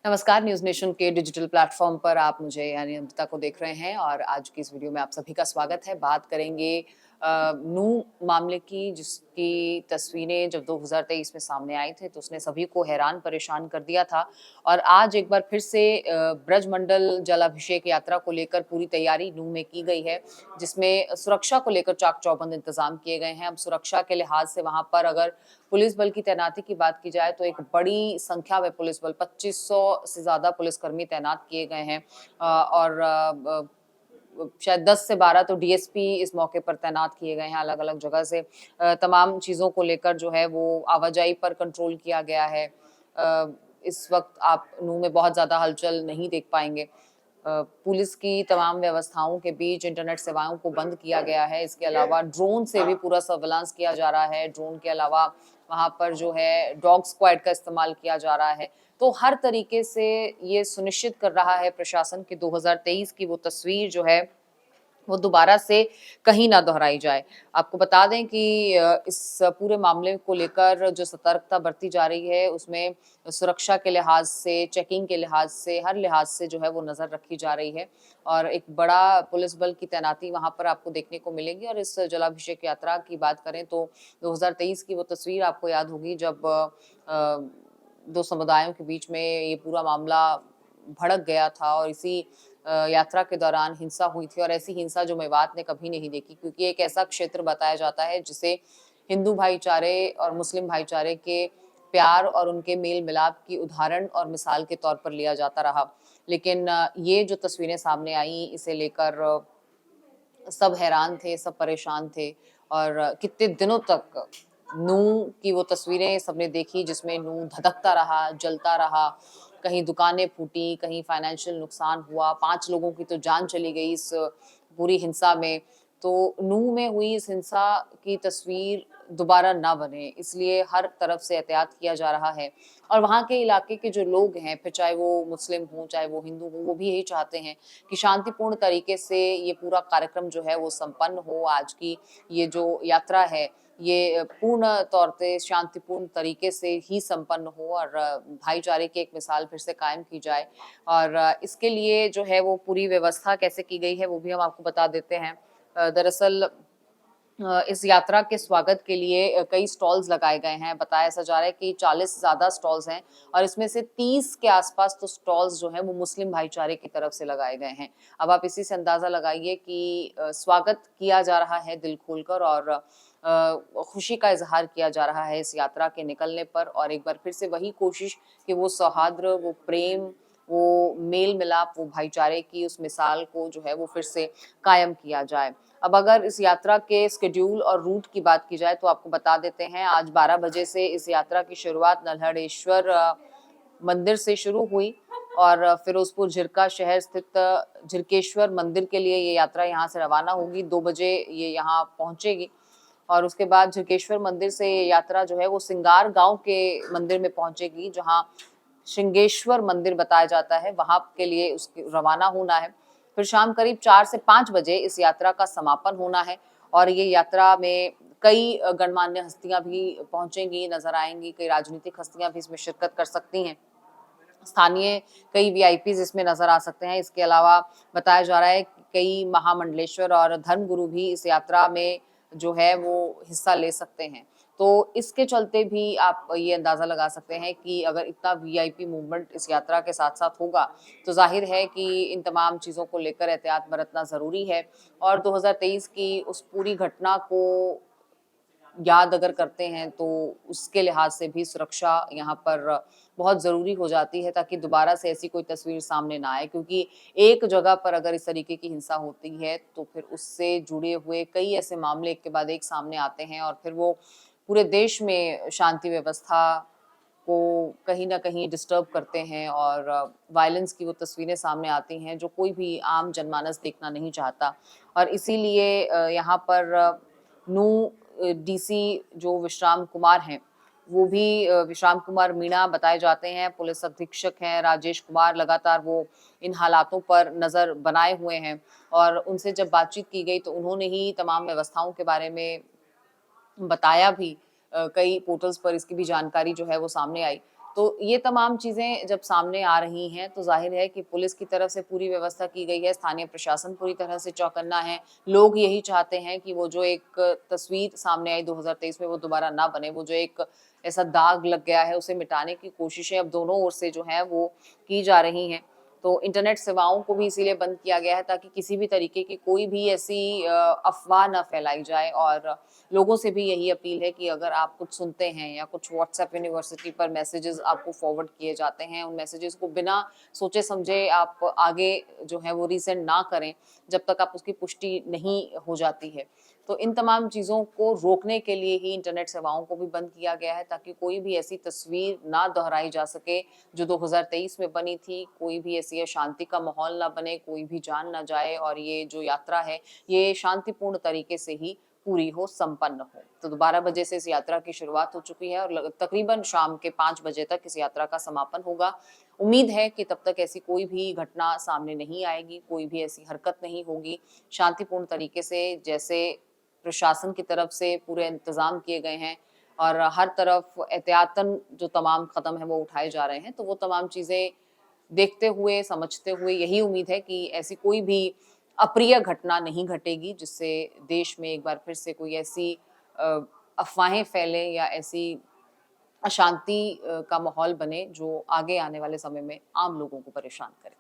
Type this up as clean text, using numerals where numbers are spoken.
नमस्कार, news nation के digital platform पर आप मुझे यानी अमृता को देख रहे हैं और आज की इस वीडियो में आप सभी का स्वागत है। बात करेंगे नूह मामले की, जिसकी तस्वीरें जब 2023 में सामने आई थी तो उसने सभी को हैरान परेशान कर दिया था और आज एक बार फिर से ब्रजमंडल जलाभिषेक यात्रा को लेकर पूरी तैयारी नूह में की गई है, जिसमें सुरक्षा को लेकर चाक-चौबंद इंतज़ाम किए गए हैं। अब सुरक्षा के लिहाज से वहाँ पर अगर पुलिस बल की तैनाती की बात की जाए तो एक बड़ी संख्या में पुलिस बल 2500 से ज़्यादा पुलिसकर्मी तैनात किए गए हैं और शायद 10 से 12 तो डीएसपी इस मौके पर तैनात किए गए हैं अलग-अलग जगह से। तमाम चीज़ों को लेकर जो है वो आवाजाही पर कंट्रोल किया गया है। इस वक़्त आप नूह में बहुत ज़्यादा हलचल नहीं देख पाएँगे। पुलिस की तमाम व्यवस्थाओं के बीच इंटरनेट सेवाओं को बंद किया गया है। इसके अलावा ड्रोन से भी पूरा सर्विलांस किया जा रहा है। ड्रोन के अलावा वहाँ पर जो है डॉग स्क्वाड का इस्तेमाल किया जा रहा है। तो हर तरीके से ये सुनिश्चित कर रहा है प्रशासन कि 2023 की वो तस्वीर जो है वो दोबारा से कहीं ना दोहराई जाए। आपको बता दें कि इस पूरे मामले को लेकर जो सतर्कता बरती जा रही है, उसमें सुरक्षा के लिहाज से, चेकिंग के लिहाज से, हर लिहाज से जो है वो नज़र रखी जा रही है और एक बड़ा पुलिस बल की तैनाती वहाँ पर आपको देखने को मिलेगी और इस जलाभिषेक यात्रा की बात करें तो 2023 की वो तस्वीर आपको याद होगी जब 2 समुदायों के बीच में ये पूरा मामला भड़क गया था और इसी यात्रा के दौरान हिंसा हुई थी और ऐसी हिंसा जो मेवात ने कभी नहीं देखी, क्योंकि एक ऐसा क्षेत्र बताया जाता है जिसे हिंदू भाईचारे और मुस्लिम भाईचारे के प्यार और उनके मेल मिलाप की उदाहरण और मिसाल के तौर पर लिया जाता रहा। लेकिन ये जो तस्वीरें सामने आई, इसे लेकर सब हैरान थे, सब परेशान थे और कितने दिनों तक नूह की वो तस्वीरें सबने देखी जिसमें नूह धधकता रहा, जलता रहा, कहीं दुकानें फूटी, कहीं फाइनेंशियल नुकसान हुआ, 5 लोगों की तो जान चली गई इस पूरी हिंसा में। तो नूह में हुई इस हिंसा की तस्वीर दोबारा ना बने, इसलिए हर तरफ से एहतियात किया जा रहा है और वहाँ के इलाके के जो लोग हैं, फिर चाहे वो मुस्लिम हों, चाहे वो हिंदू हों, वो भी यही चाहते हैं कि शांतिपूर्ण तरीके से ये पूरा कार्यक्रम जो है वो संपन्न हो। आज की ये जो यात्रा है, ये पूर्ण तौर पे शांतिपूर्ण तरीके से ही संपन्न हो और भाईचारे की एक मिसाल फिर से कायम की जाए और इसके लिए जो है वो पूरी व्यवस्था कैसे की गई है वो भी हम आपको बता देते हैं। दरअसल इस यात्रा के स्वागत के लिए कई स्टॉल्स लगाए गए हैं। बताया ऐसा जा रहा है कि 40 से ज़्यादा स्टॉल्स हैं और इसमें से 30 के आसपास तो स्टॉल्स जो हैं वो मुस्लिम भाईचारे की तरफ से लगाए गए हैं। अब आप इसी से अंदाज़ा लगाइए कि स्वागत किया जा रहा है दिल खोलकर और खुशी का इज़हार किया जा रहा है इस यात्रा के निकलने पर और एक बार फिर से वही कोशिश कि वो सौहार्द, वो प्रेम, वो मेल-मिलाप, वो भाईचारे की उस मिसाल को जो है वो फिर से कायम किया जाए। अब अगर इस यात्रा के शेड्यूल और रूट की बात की जाए तो आपको बता देते हैं, आज 12 बजे से इस यात्रा की शुरुआत नल्हड़ेश्वर मंदिर से शुरू हुई और फिरोजपुर झिरका शहर स्थित झिरकेश्वर मंदिर के लिए ये यात्रा यहाँ से रवाना होगी। 2 बजे ये यहाँ पहुँचेगी और उसके बाद झिरकेश्वर मंदिर से ये यात्रा जो है वो सिंगार गाँव के मंदिर में पहुँचेगी, जहाँ श्रृंगेश्वर मंदिर बताया जाता है, वहाँ के लिए उसके रवाना होना है। फिर शाम करीब 4 से 5 बजे इस यात्रा का समापन होना है और ये यात्रा में कई गणमान्य हस्तियाँ भी पहुँचेंगी, नज़र आएँगी, कई राजनीतिक हस्तियाँ भी इसमें शिरकत कर सकती हैं। स्थानीय कई वीआईपीज़ इसमें नज़र आ सकते हैं। इसके अलावा बताया जा रहा है कि कई महामंडलेश्वर और धर्मगुरु भी इस यात्रा में जो है वो हिस्सा ले सकते हैं। तो इसके चलते भी आप ये अंदाज़ा लगा सकते हैं कि अगर इतना वीआईपी मूवमेंट इस यात्रा के साथ-साथ होगा, तो ज़ाहिर है कि इन तमाम चीज़ों को लेकर एहतियात बरतना ज़रूरी है और 2023 की उस पूरी घटना को याद अगर करते हैं तो उसके लिहाज से भी सुरक्षा यहाँ पर बहुत ज़रूरी हो जाती है ताकि दोबारा से ऐसी कोई तस्वीर सामने ना आए, क्योंकि एक जगह पर अगर इस तरीके की हिंसा होती है तो फिर उससे जुड़े हुए कई ऐसे मामले एक के बाद एक सामने आते हैं और फिर वो पूरे देश में शांति व्यवस्था को कहीं न कहीं डिस्टर्ब करते हैं और वायलेंस की वो तस्वीरें सामने आती हैं जो कोई भी आम जनमानस देखना नहीं चाहता और इसीलिए यहाँ पर डीसी जो विश्राम कुमार हैं, वो भी विश्राम कुमार मीणा बताए जाते हैं, पुलिस अधीक्षक हैं राजेश कुमार, लगातार वो इन हालातों पर नज़र बनाए हुए हैं और उनसे जब बातचीत की गई तो उन्होंने ही तमाम व्यवस्थाओं के बारे में बताया भी। कई पोर्टल्स पर इसकी भी जानकारी जो है वो सामने आई तो ये तमाम चीज़ें जब सामने आ रही हैं, तो ज़ाहिर है कि पुलिस की तरफ से पूरी व्यवस्था की गई है, स्थानीय प्रशासन पूरी तरह से चौकन्ना है। लोग यही चाहते हैं कि वो जो एक तस्वीर सामने आई 2023 में, वो दोबारा ना बने। वो जो एक ऐसा दाग लग गया है, उसे मिटाने की कोशिशें अब दोनों ओर से जो हैं, वो की जा रही हैं। तो इंटरनेट सेवाओं को भी इसीलिए बंद किया गया है, ताकि किसी भी तरीके की कोई भी ऐसी अफ़वाह ना फैलाई जाए। और लोगों से भी यही अपील है कि अगर आप कुछ सुनते हैं या कुछ व्हाट्सएप यूनिवर्सिटी पर मैसेजेस आपको फॉरवर्ड किए जाते हैं, उन मैसेजेस को बिना सोचे समझे आप आगे जो है वो रीसेंड ना करें, जब तक आप उसकी पुष्टि नहीं हो जाती है। तो इन तमाम चीज़ों को रोकने के लिए ही इंटरनेट सेवाओं को भी बंद किया गया है, ताकि कोई भी ऐसी तस्वीर ना दोहराई जा सके जो 2023 में बनी थी। कोई भी ऐसी अशांति का माहौल ना बने, कोई भी जान ना जाए, और ये जो यात्रा है, ये शांतिपूर्ण तरीके से ही पूरी हो, संपन्न हो। तो 12 बजे से इस यात्रा की शुरुआत हो चुकी है, और तकरीबन शाम के 5 बजे तक इस यात्रा का समापन होगा। उम्मीद है कि तब तक ऐसी कोई भी घटना सामने नहीं आएगी, कोई भी ऐसी हरकत नहीं होगी। शांतिपूर्ण तरीके से, जैसे प्रशासन की तरफ से पूरे इंतजाम किए गए हैं और हर तरफ एहतियातन जो तमाम कदम हैं वो उठाए जा रहे हैं, तो वो तमाम चीज़ें देखते हुए, समझते हुए यही उम्मीद है कि ऐसी कोई भी अप्रिय घटना नहीं घटेगी, जिससे देश में एक बार फिर से कोई ऐसी अ, अफ़वाहें फैलें या ऐसी अशांति का माहौल बने, जो आगे आने वाले समय में आम लोगों को परेशान करे।